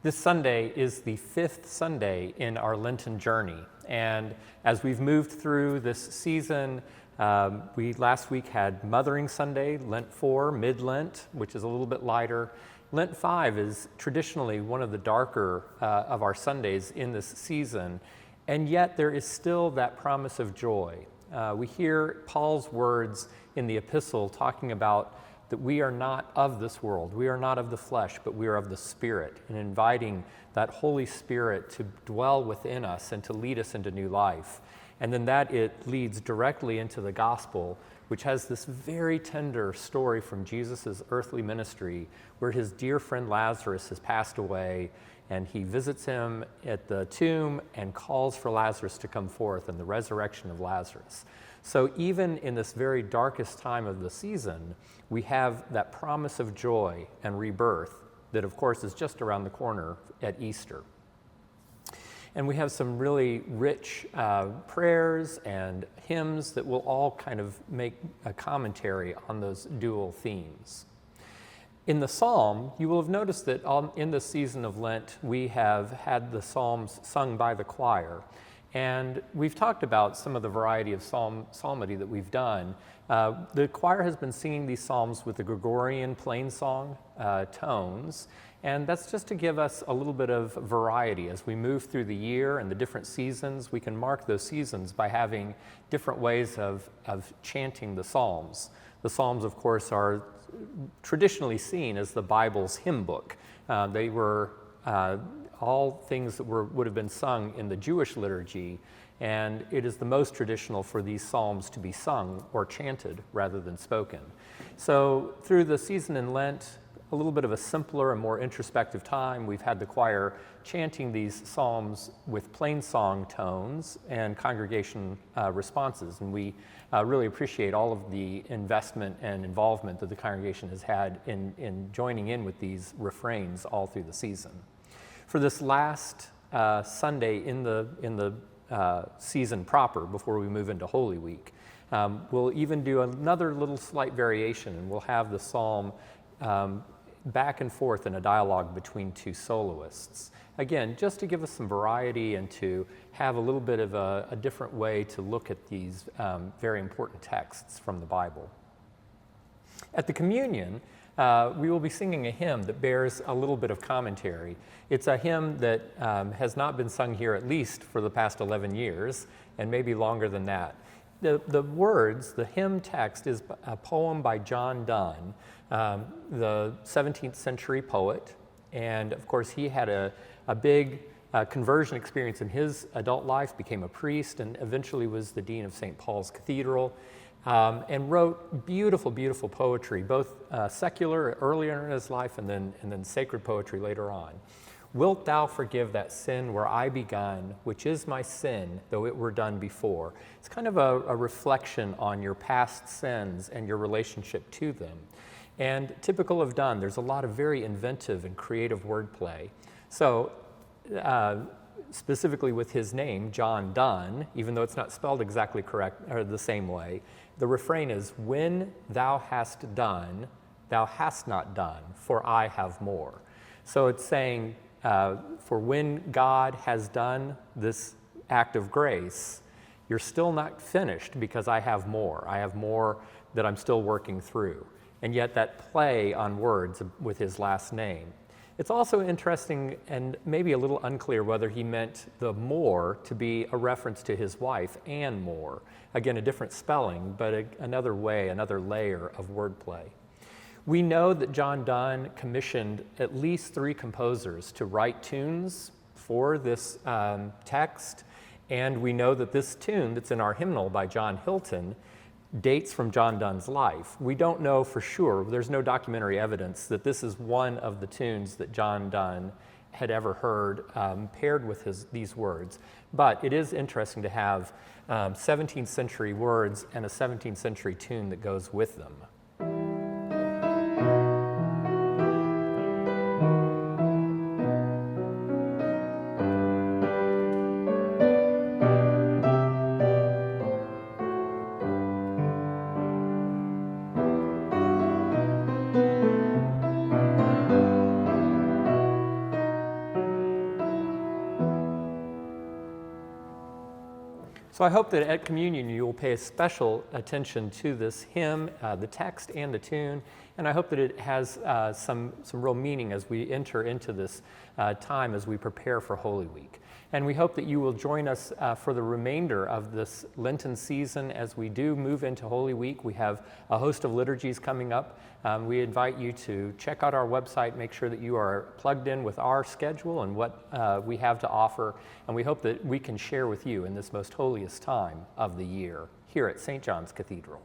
This Sunday is the fifth Sunday in our Lenten journey. And as we've moved through this season, we last week had Mothering Sunday, Lent 4, Mid-Lent, which is a little bit lighter. Lent 5 is traditionally one of the darker of our Sundays in this season, and yet there is still that promise of joy. We hear Paul's words in the epistle talking about that we are not of this world, we are not of the flesh, but we are of the Spirit, and inviting that Holy Spirit to dwell within us and to lead us into new life. And then that it leads directly into the gospel, which has this very tender story from Jesus' earthly ministry, where his dear friend Lazarus has passed away, and he visits him at the tomb and calls for Lazarus to come forth, and the resurrection of Lazarus. So even in this very darkest time of the season, we have that promise of joy and rebirth that, of course, is just around the corner at Easter. And we have some really rich prayers and hymns that will all kind of make a commentary on those dual themes. In the psalm, you will have noticed that in the season of Lent, we have had the psalms sung by the choir. And we've talked about some of the variety of psalmody that we've done. The choir has been singing these psalms with the Gregorian plain song tones, and that's just to give us a little bit of variety. As we move through the year and the different seasons, we can mark those seasons by having different ways of chanting the psalms. The psalms, of course, are traditionally seen as the Bible's hymn book. They were all things that would have been sung in the Jewish liturgy, and it is the most traditional for these psalms to be sung or chanted rather than spoken. So through the season in Lent, a little bit of a simpler and more introspective time, we've had the choir chanting these psalms with plain song tones and congregation responses, and we really appreciate all of the investment and involvement that the congregation has had in joining in with these refrains all through the season. For this last Sunday in the season proper, before we move into Holy Week, we'll even do another little slight variation, and we'll have the psalm back and forth in a dialogue between two soloists. Again, just to give us some variety and to have a little bit of a different way to look at these very important texts from the Bible. At the communion, we will be singing a hymn that bears a little bit of commentary. It's a hymn that has not been sung here at least for the past 11 years, and maybe longer than that. The words, the hymn text, is a poem by John Donne, the 17th century poet. And of course, he had a big conversion experience in his adult life, became a priest, and eventually was the dean of St. Paul's Cathedral. And wrote beautiful, beautiful poetry, both secular earlier in his life and then sacred poetry later on. Wilt thou forgive that sin where I begun, which is my sin, though it were done before? It's kind of a reflection on your past sins and your relationship to them. And typical of Donne, there's a lot of very inventive and creative wordplay. So specifically with his name, John Donne, even though it's not spelled exactly correct or the same way, the refrain is, when thou hast done, thou hast not done, for I have more. So it's saying, for when God has done this act of grace, you're still not finished because I have more. I have more that I'm still working through. And yet that play on words with his last name. It's also interesting and maybe a little unclear whether he meant the more to be a reference to his wife, Anne More. Again, a different spelling, but another way, another layer of wordplay. We know that John Donne commissioned at least 3 composers to write tunes for this text, and we know that this tune that's in our hymnal by John Hilton dates from John Donne's life. We don't know for sure, there's no documentary evidence that this is one of the tunes that John Donne had ever heard paired with these words. But it is interesting to have 17th century words and a 17th century tune that goes with them. So I hope that at communion you will pay special attention to this hymn, the text and the tune, and I hope that it has some real meaning as we enter into this time as we prepare for Holy Week. And we hope that you will join us for the remainder of this Lenten season as we do move into Holy Week. We have a host of liturgies coming up. We invite you to check out our website, make sure that you are plugged in with our schedule and what we have to offer. And we hope that we can share with you in this most holiest time of the year here at St. John's Cathedral.